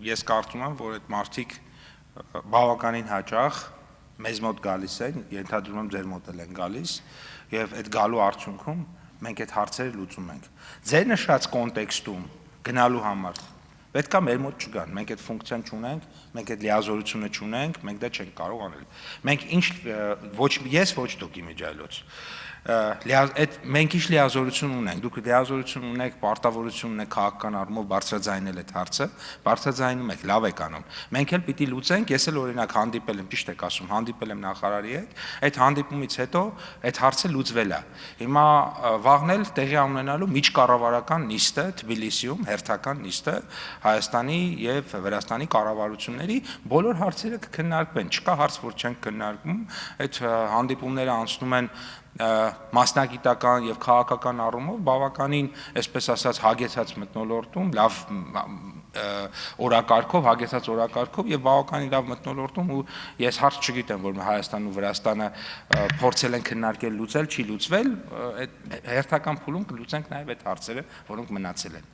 ես կարծում եմ, որ այդ մարդիկ բավականին հաճախ մեզ մոտ գալիս են, ենթադրում եմ ձեր մոտ են գալիս, եւ այդ գալու արդյունքում մենք այդ հարցերը լուծում ենք։ Ձեր նշած կոնտեքստում գնալու համար պետք է մեր մոտ չգան, մենք այդ ֆունկցիան չունենք, մենք այդ լիազորությունը չունենք, մենք դա չենք կարող անել։ Մենք ինչ ոչ ես, ոչ դուք իմիջիայլոց մենք ինչ լիազորություն ունենք, դուք լիազորություն ունեք, պարտավորություն ունեք քաղաքական առումով բարձրաձայնել այդ հարցը, բարձրաձայնում եք, լավ եք անում։ Մենք էլ պիտի լուծենք, ես էլ օրինակ հանդիպել եմ, ճիշտ եք ասում, հանդիպել եմ նախարարի հետ, այդ հանդիպումից հետո այդ հարցը լուծվել է։ Հիմա վաղն էլ տեղի ունենալու միջկառավարական նիստը Թբիլիսիում, հերթական նիստը Հայաստանի եւ Վրաստանի կառավարությունների բոլոր հարցերը կքննարկվեն, չկա հարց, որ չեն քննարկվում, այդ հանդիպումները անցնում են մասնագիտական եւ քաղաքական առումով բավականին, այսպես ասած, հագեցած մթնոլորտում, լավ օրակարգով, հագեցած օրակարգով եւ բավականին լավ մթնոլորտում ու ես հարց չգիտեմ, որ Հայաստանն ու Վրաստանը փորձել են քննարկել, լուծել, չի լուծվել, այդ հերթական փուլում կլուծենք նաեւ այդ հարցերը, որոնք մնացել են։